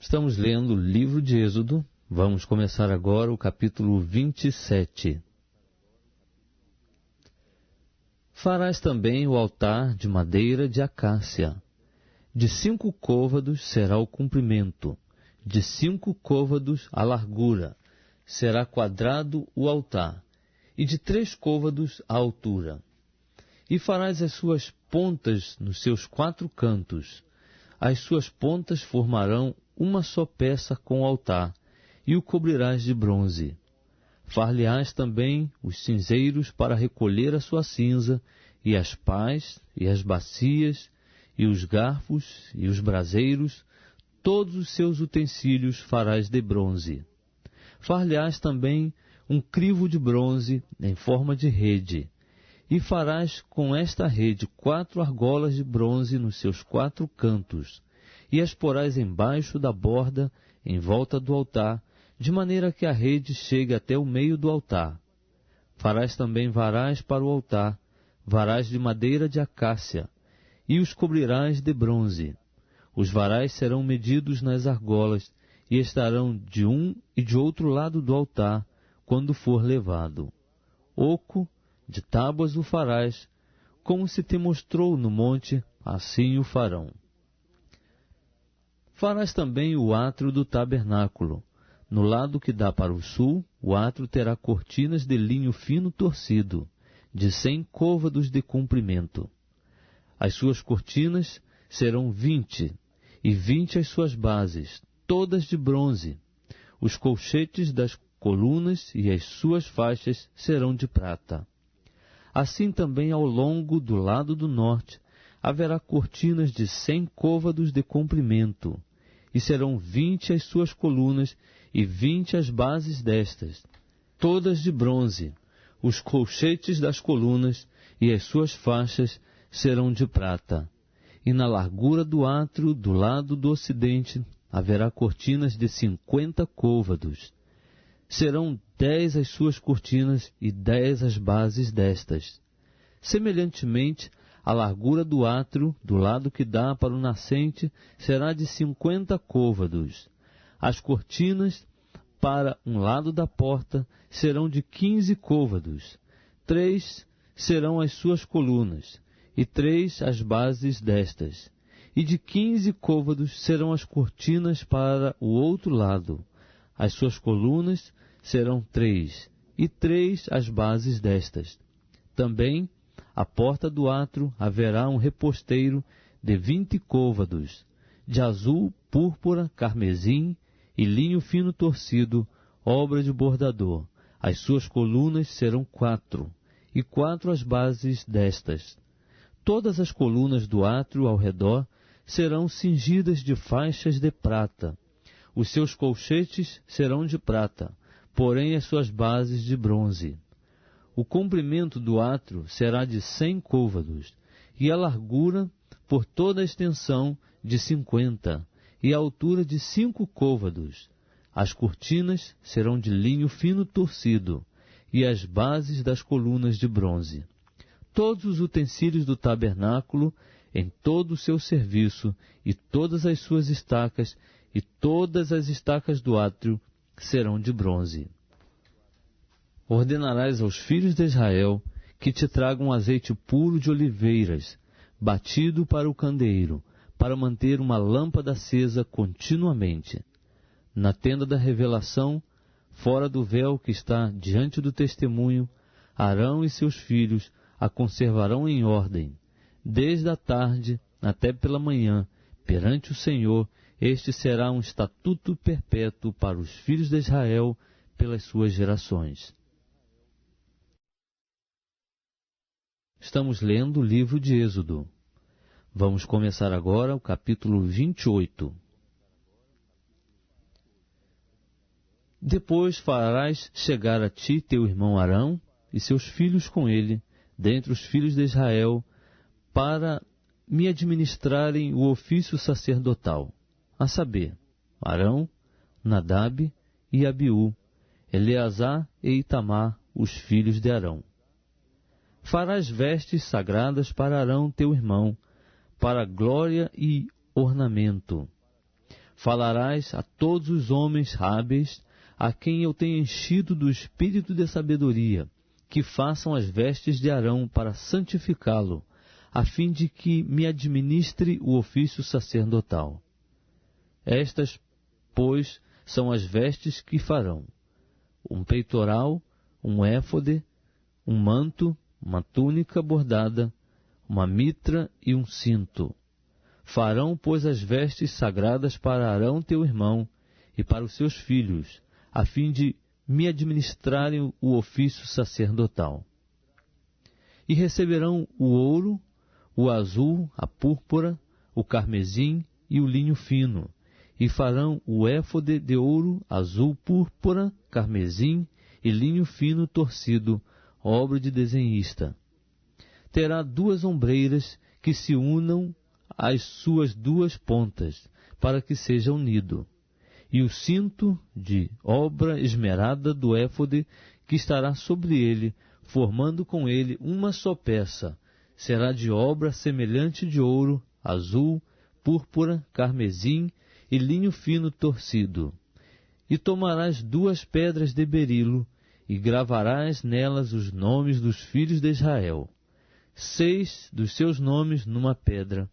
Estamos lendo o livro de Êxodo. Vamos começar agora o capítulo 27. Farás também o altar de madeira de acácia. De 5 côvados será o comprimento, de 5 côvados a largura. Será quadrado o altar, e de 3 côvados a altura. E farás as suas pontas nos seus 4 cantos. As suas pontas formarão uma só peça com o altar, e o cobrirás de bronze. Far-lhe-ás também os cinzeiros para recolher a sua cinza, e as pás, e as bacias, e os garfos, e os braseiros, todos os seus utensílios farás de bronze. Far-lhe-ás também um crivo de bronze em forma de rede, e farás com esta rede 4 argolas de bronze nos seus 4 cantos, e as porás embaixo da borda, em volta do altar, de maneira que a rede chegue até o meio do altar. Farás também varais para o altar, varais de madeira de acácia, e os cobrirás de bronze. Os varais serão medidos nas argolas, e estarão de um e de outro lado do altar, quando for levado. Oco, de tábuas o farás, como se te mostrou no monte, assim o farão. Farás também o átrio do tabernáculo. No lado que dá para o sul, o átrio terá cortinas de linho fino torcido, de 100 côvados de comprimento. As suas cortinas serão 20, e 20 as suas bases, todas de bronze. Os colchetes das colunas e as suas faixas serão de prata. Assim também ao longo do lado do norte haverá cortinas de 100 côvados de comprimento, e serão 20 as suas colunas e 20 as bases destas, todas de bronze. Os colchetes das colunas e as suas faixas serão de prata. E na largura do átrio, do lado do ocidente, haverá cortinas de 50 côvados. Serão 10 as suas cortinas e 10 as bases destas. Semelhantemente, a largura do átrio, do lado que dá para o nascente, será de 50 côvados. As cortinas para um lado da porta serão de 15 côvados. 3 serão as suas colunas, e 3 as bases destas. E de 15 côvados serão as cortinas para o outro lado. As suas colunas serão 3, e 3 as bases destas. Também, à porta do átrio haverá um reposteiro de 20 côvados, de azul, púrpura, carmesim e linho fino torcido, obra de bordador. As suas colunas serão 4, e 4 as bases destas. Todas as colunas do átrio ao redor serão cingidas de faixas de prata. Os seus colchetes serão de prata, porém as suas bases de bronze. O comprimento do átrio será de 100 côvados, e a largura, por toda a extensão, de 50, e a altura de 5 côvados. As cortinas serão de linho fino torcido, e as bases das colunas de bronze. Todos os utensílios do tabernáculo, em todo o seu serviço, e todas as suas estacas, e todas as estacas do átrio, serão de bronze. Ordenarás aos filhos de Israel que te tragam azeite puro de oliveiras, batido para o candeeiro, para manter uma lâmpada acesa continuamente. Na tenda da revelação, fora do véu que está diante do testemunho, Arão e seus filhos a conservarão em ordem, desde a tarde até pela manhã, perante o Senhor. Este será um estatuto perpétuo para os filhos de Israel pelas suas gerações. Estamos lendo o livro de Êxodo. Vamos começar agora o capítulo 28. Depois farás chegar a ti teu irmão Arão e seus filhos com ele, dentre os filhos de Israel, para me administrarem o ofício sacerdotal, a saber, Arão, Nadab e Abiú, Eleazar e Itamar, os filhos de Arão. Farás vestes sagradas para Arão teu irmão, para glória e ornamento. Falarás a todos os homens hábeis, a quem eu tenho enchido do espírito de sabedoria, que façam as vestes de Arão para santificá-lo, a fim de que me administre o ofício sacerdotal. Estas, pois, são as vestes que farão: um peitoral, um éfode, um manto, uma túnica bordada, uma mitra e um cinto. Farão, pois, as vestes sagradas para Arão teu irmão e para os seus filhos, a fim de me administrarem o ofício sacerdotal. E receberão o ouro, o azul, a púrpura, o carmesim e o linho fino, e farão o éfode de ouro, azul, púrpura, carmesim e linho fino torcido, obra de desenhista. Terá 2 ombreiras que se unam às suas 2 pontas, para que seja unido. E o cinto de obra esmerada do éfode que estará sobre ele, formando com ele uma só peça, será de obra semelhante de ouro, azul, púrpura, carmesim e linho fino torcido. E tomarás 2 pedras de berilo, e gravarás nelas os nomes dos filhos de Israel, 6 dos seus nomes numa pedra,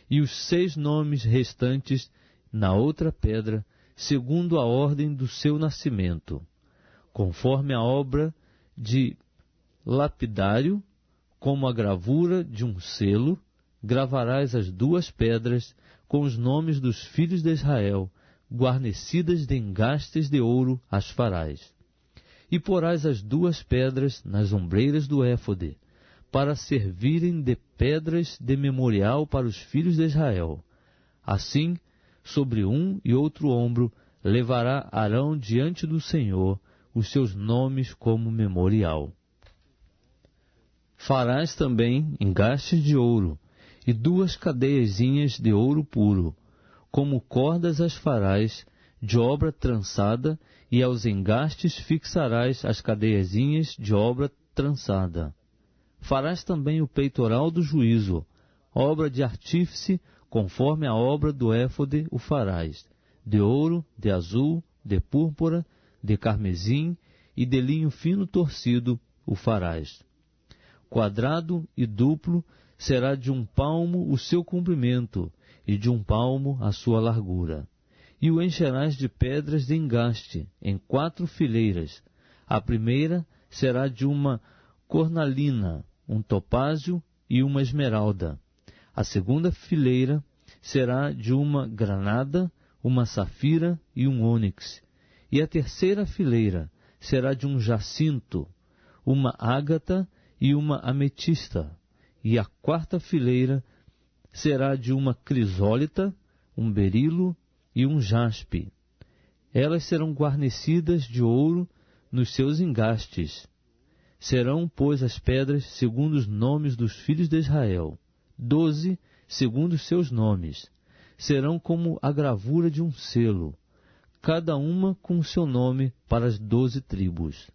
e os 6 nomes restantes na outra pedra, segundo a ordem do seu nascimento. Conforme a obra de lapidário, como a gravura de um selo, gravarás as 2 pedras com os nomes dos filhos de Israel, guarnecidas de engastes de ouro as farás. E porás as 2 pedras nas ombreiras do éfode, para servirem de pedras de memorial para os filhos de Israel. Assim, sobre um e outro ombro, levará Arão diante do Senhor os seus nomes como memorial. Farás também engastes de ouro, e 2 cadeiazinhas de ouro puro, como cordas as farás, de obra trançada, e aos engastes fixarás as cadeiazinhas de obra trançada. Farás também o peitoral do juízo, obra de artífice, conforme a obra do éfode o farás, de ouro, de azul, de púrpura, de carmesim e de linho fino torcido o farás. Quadrado e duplo será de 1 palmo o seu comprimento, e de 1 palmo a sua largura. E o encherás de pedras de engaste, em 4 fileiras. A primeira será de uma cornalina, um topázio e uma esmeralda. A segunda fileira será de uma granada, uma safira e um ônix. E a terceira fileira será de um jacinto, uma ágata e uma ametista. E a 4ª fileira será de uma crisólita, um berilo e um jaspe. Elas serão guarnecidas de ouro nos seus engastes. Serão, pois, as pedras segundo os nomes dos filhos de Israel, 12 segundo os seus nomes. Serão como a gravura de um selo, cada uma com o seu nome para as 12 tribos.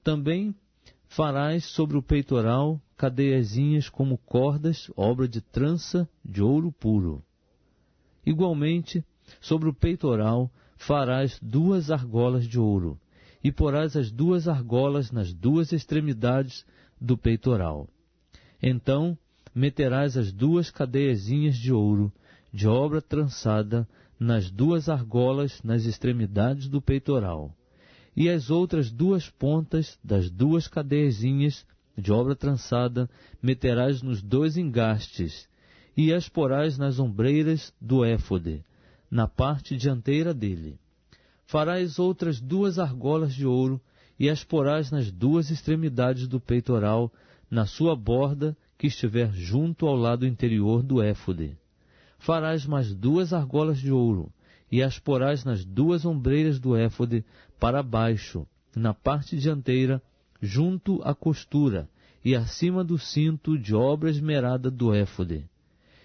Também farás sobre o peitoral cadeiazinhas como cordas, obra de trança de ouro puro. Igualmente, sobre o peitoral farás 2 argolas de ouro, e porás as 2 argolas nas 2 extremidades do peitoral. Então meterás as 2 cadeiazinhas de ouro, de obra trançada, nas 2 argolas nas extremidades do peitoral. E as outras 2 pontas das 2 cadeiazinhas de obra trançada meterás nos 2 engastes, e as porás nas ombreiras do éfode, na parte dianteira dele. Farás outras 2 argolas de ouro, e as porás nas 2 extremidades do peitoral, na sua borda que estiver junto ao lado interior do éfode. Farás mais 2 argolas de ouro, e as porás nas 2 ombreiras do éfode para baixo, na parte dianteira, junto à costura, e acima do cinto de obra esmerada do éfode.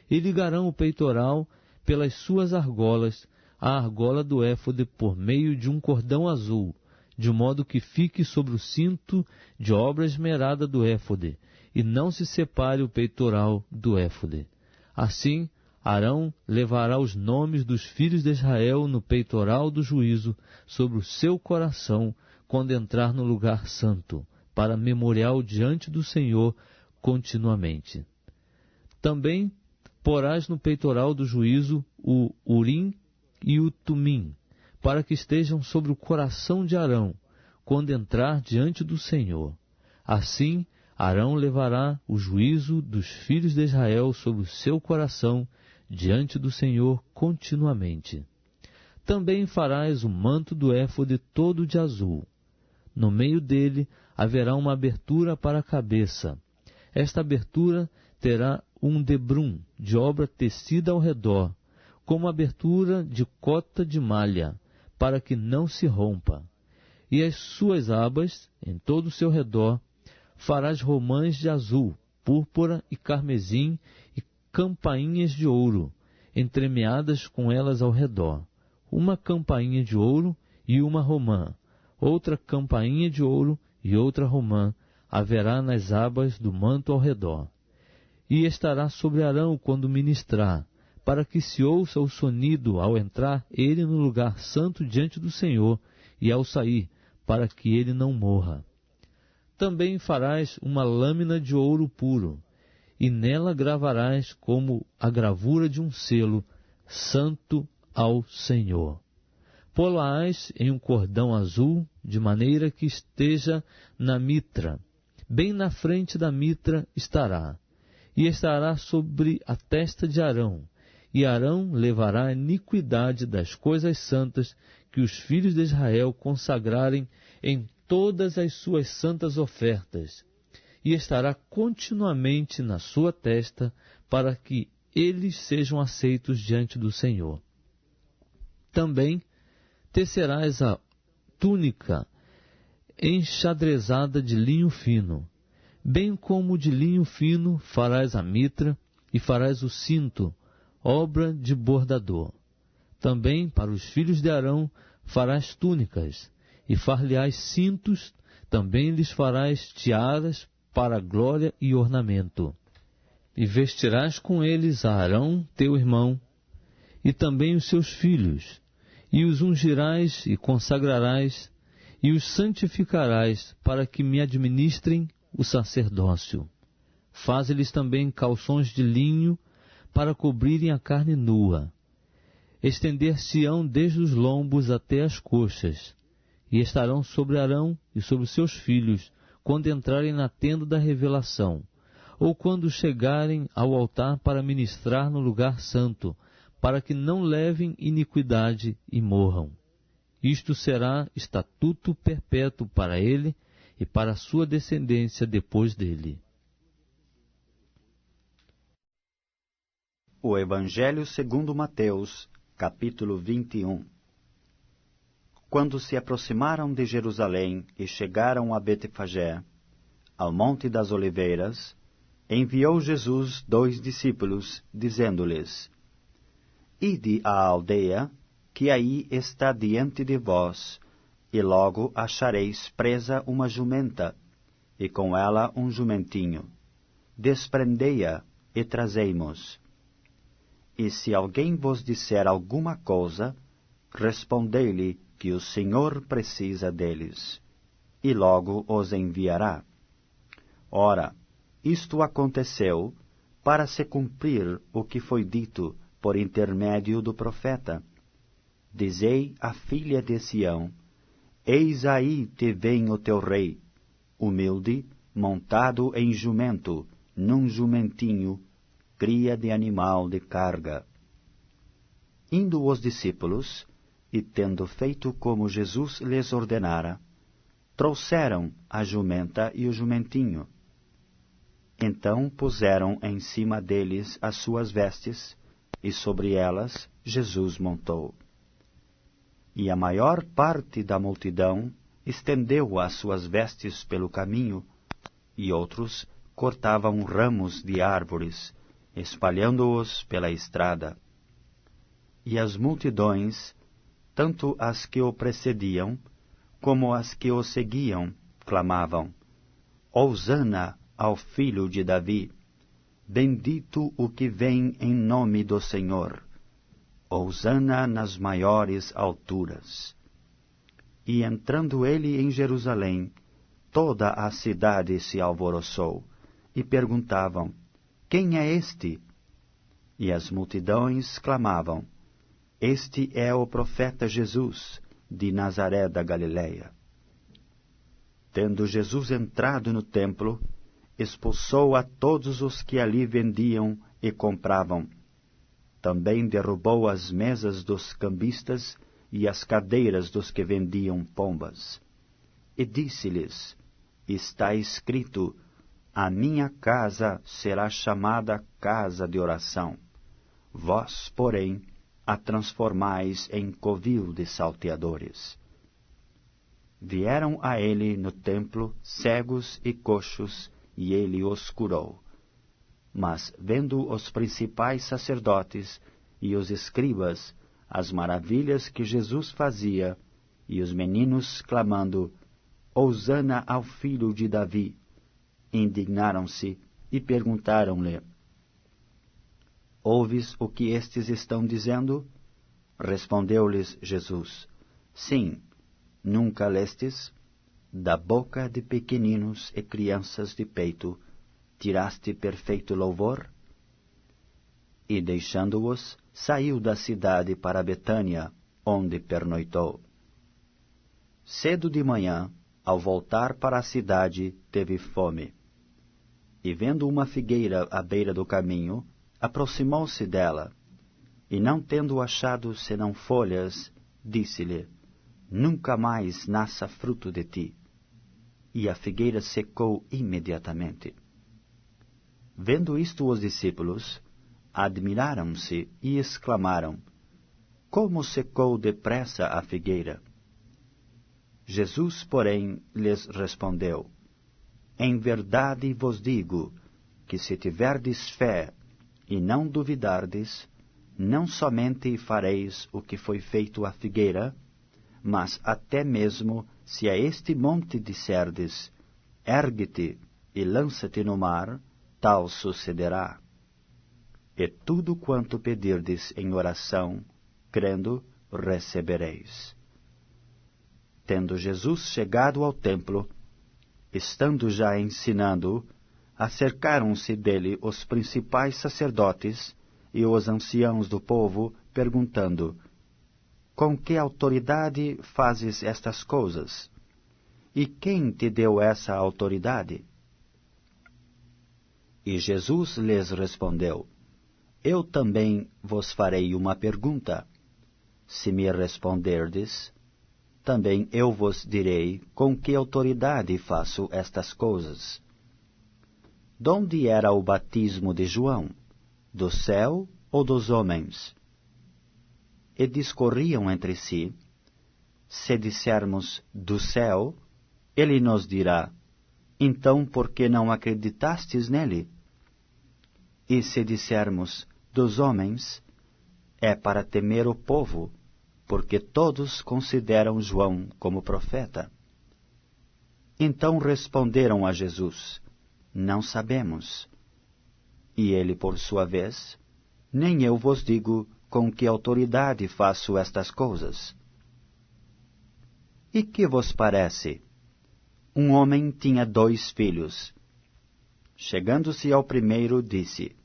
E ligarão o peitoral pelas suas argolas, a argola do éfode por meio de um cordão azul, de modo que fique sobre o cinto de obra esmerada do éfode, e não se separe o peitoral do éfode. Assim, Arão levará os nomes dos filhos de Israel no peitoral do juízo sobre o seu coração, quando entrar no lugar santo, para memorial diante do Senhor continuamente. Também porás no peitoral do juízo o Urim e o Tumim, para que estejam sobre o coração de Arão, quando entrar diante do Senhor. Assim, Arão levará o juízo dos filhos de Israel sobre o seu coração diante do Senhor continuamente. Também farás o manto do éfode todo de azul. No meio dele haverá uma abertura para a cabeça. Esta abertura terá um debrum de obra tecida ao redor, como abertura de cota de malha, para que não se rompa. E as suas abas, em todo o seu redor, farás romãs de azul, púrpura e carmesim e campainhas de ouro, entremeadas com elas ao redor. Uma campainha de ouro e uma romã, outra campainha de ouro e outra romã haverá nas abas do manto ao redor. E estará sobre Arão quando ministrar, para que se ouça o sonido ao entrar ele no lugar santo diante do Senhor, e ao sair, para que ele não morra. Também farás uma lâmina de ouro puro, e nela gravarás como a gravura de um selo, santo ao Senhor. Pô-la-ás em um cordão azul, de maneira que esteja na mitra. Bem na frente da mitra estará, e estará sobre a testa de Arão. E Arão levará a iniquidade das coisas santas que os filhos de Israel consagrarem em todas as suas santas ofertas, e estará continuamente na sua testa, para que eles sejam aceitos diante do Senhor. Também tecerás a túnica enxadrezada de linho fino, bem como de linho fino farás a mitra e farás o cinto, obra de bordador. Também para os filhos de Arão farás túnicas, e far-lhe-ás cintos, também lhes farás tiaras para glória e ornamento. E vestirás com eles a Arão, teu irmão, e também os seus filhos, e os ungirás e consagrarás, e os santificarás, para que me administrem o sacerdócio. Faze-lhes também calções de linho, para cobrirem a carne nua. Estender-se-ão desde os lombos até as coxas, e estarão sobre Arão e sobre seus filhos, quando entrarem na tenda da revelação, ou quando chegarem ao altar para ministrar no lugar santo, para que não levem iniquidade e morram. Isto será estatuto perpétuo para ele e para a sua descendência depois dele. O Evangelho segundo Mateus, capítulo 21. Quando se aproximaram de Jerusalém e chegaram a Betfagé, ao Monte das Oliveiras, enviou Jesus 2 discípulos, dizendo-lhes: Ide à aldeia, que aí está diante de vós, e logo achareis presa uma jumenta, e com ela um jumentinho. Desprendei-a e trazei-mos. E se alguém vos disser alguma coisa, respondei-lhe que o Senhor precisa deles, e logo os enviará. Ora, isto aconteceu para se cumprir o que foi dito por intermédio do profeta. Dizei à filha de Sião: Eis aí te vem o teu rei, humilde, montado em jumento, num jumentinho, cria de animal de carga. Indo os discípulos, e tendo feito como Jesus lhes ordenara, trouxeram a jumenta e o jumentinho. Então puseram em cima deles as suas vestes, e sobre elas Jesus montou. E a maior parte da multidão estendeu as suas vestes pelo caminho, e outros cortavam ramos de árvores, espalhando-os pela estrada. E as multidões, tanto as que o precediam, como as que o seguiam, clamavam: Hosana ao filho de Davi! Bendito o que vem em nome do Senhor. Hosana nas maiores alturas. E entrando ele em Jerusalém, toda a cidade se alvoroçou, e perguntavam: Quem é este? E as multidões clamavam: Este é o profeta Jesus, de Nazaré da Galileia. Tendo Jesus entrado no templo, expulsou a todos os que ali vendiam e compravam. Também derrubou as mesas dos cambistas e as cadeiras dos que vendiam pombas. E disse-lhes: Está escrito: A minha casa será chamada casa de oração. Vós, porém, a transformais em covil de salteadores. Vieram a ele no templo cegos e coxos, e ele os curou. Mas, vendo os principais sacerdotes e os escribas as maravilhas que Jesus fazia, e os meninos clamando: Hosana ao filho de Davi, indignaram-se e perguntaram-lhe: Ouves o que estes estão dizendo? Respondeu-lhes Jesus: Sim, nunca lestes? Da boca de pequeninos e crianças de peito tiraste perfeito louvor? E deixando-os, saiu da cidade para Betânia, onde pernoitou. Cedo de manhã, ao voltar para a cidade, teve fome. E vendo uma figueira à beira do caminho, aproximou-se dela, e não tendo achado senão folhas, disse-lhe: Nunca mais nasça fruto de ti. E a figueira secou imediatamente. Vendo isto os discípulos, admiraram-se e exclamaram: Como secou depressa a figueira? Jesus, porém, lhes respondeu: Em verdade vos digo, que se tiverdes fé e não duvidardes, não somente fareis o que foi feito à figueira, mas até mesmo se a este monte disserdes: Ergue-te e lança-te no mar, tal sucederá. E tudo quanto pedirdes em oração, crendo, recebereis. Tendo Jesus chegado ao templo, estando já ensinando, acercaram-se dele os principais sacerdotes e os anciãos do povo, perguntando: Com que autoridade fazes estas coisas? E quem te deu essa autoridade? E Jesus lhes respondeu: Eu também vos farei uma pergunta. Se me responderdes, também eu vos direi com que autoridade faço estas coisas. Donde era o batismo de João? Do céu ou dos homens? E discorriam entre si: Se dissermos do céu, ele nos dirá: Então por que não acreditastes nele? E se dissermos dos homens, é para temer o povo, porque todos consideram João como profeta. Então responderam a Jesus: Não sabemos. E ele, por sua vez: Nem eu vos digo com que autoridade faço estas coisas. E que vos parece? Um homem tinha 2 filhos. Chegando-se ao primeiro, disse: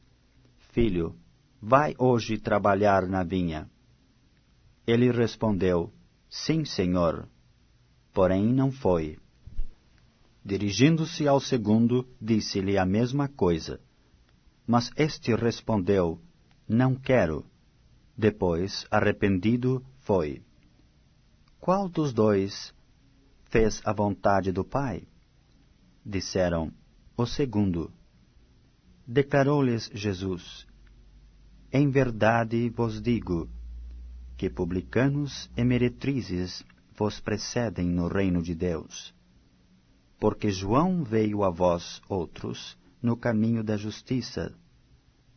Filho, vai hoje trabalhar na vinha. Ele respondeu: Sim, senhor. Porém não foi. Dirigindo-se ao segundo, disse-lhe a mesma coisa. Mas este respondeu: Não quero. Depois, arrependido, foi. Qual dos 2 fez a vontade do Pai? Disseram: O segundo. Declarou-lhes Jesus: Em verdade vos digo, que publicanos e meretrizes vos precedem no reino de Deus. Porque João veio a vós outros no caminho da justiça,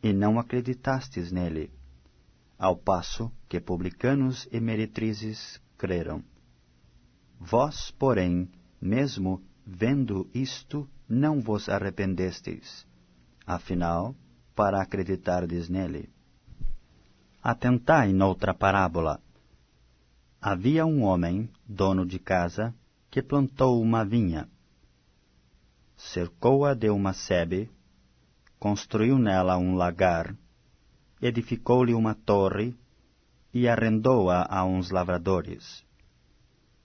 e não acreditastes nele, ao passo que publicanos e meretrizes creram. Vós, porém, mesmo vendo isto, não vos arrependestes. Afinal, para acreditardes nele. Atentai noutra parábola. Havia um homem, dono de casa, que plantou uma vinha. Cercou-a de uma sebe, construiu nela um lagar, edificou-lhe uma torre e arrendou-a a uns lavradores.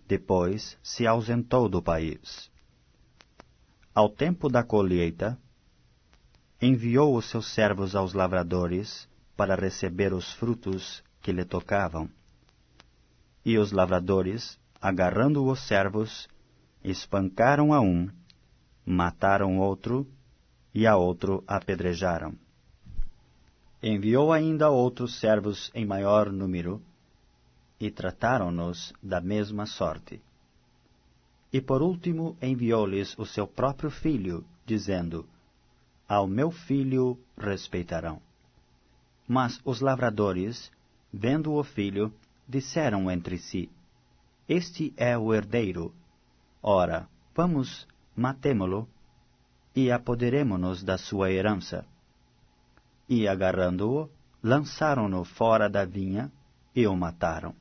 Depois se ausentou do país. Ao tempo da colheita, enviou os seus servos aos lavradores para receber os frutos que lhe tocavam. E os lavradores, agarrando os servos, espancaram a um, mataram outro, e a outro apedrejaram. Enviou ainda outros servos em maior número, e trataram-nos da mesma sorte. E por último enviou-lhes o seu próprio filho, dizendo: Ao meu filho respeitarão. Mas os lavradores, vendo o filho, disseram entre si: Este é o herdeiro. Ora, vamos, matemo-lo, e apoderemo-nos da sua herança. E, agarrando-o, lançaram-no fora da vinha e o mataram.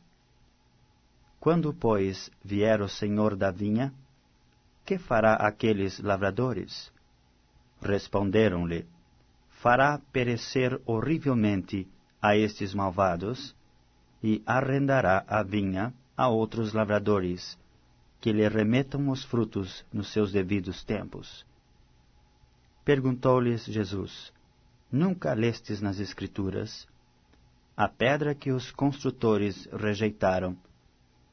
Quando, pois, vier o senhor da vinha, que fará aqueles lavradores? Responderam-lhe: Fará perecer horrivelmente a estes malvados, e arrendará a vinha a outros lavradores, que lhe remetam os frutos nos seus devidos tempos. Perguntou-lhes Jesus: Nunca lestes nas Escrituras? A pedra que os construtores rejeitaram,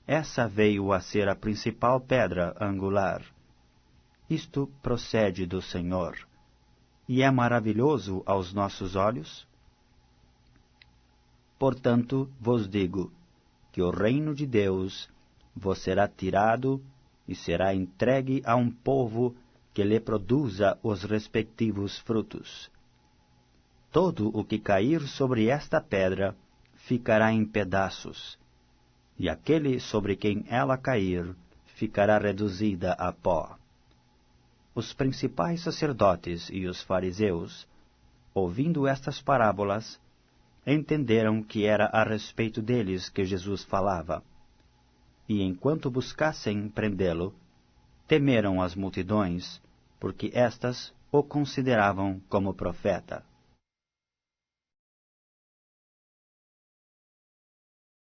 essa veio a ser a principal pedra angular. Isto procede do Senhor, e é maravilhoso aos nossos olhos? Portanto, vos digo que o reino de Deus vos será tirado e será entregue a um povo que lhe produza os respectivos frutos. Todo o que cair sobre esta pedra ficará em pedaços, e aquele sobre quem ela cair ficará reduzida a pó. Os principais sacerdotes e os fariseus, ouvindo estas parábolas, entenderam que era a respeito deles que Jesus falava. E enquanto buscassem prendê-lo, temeram as multidões, porque estas o consideravam como profeta.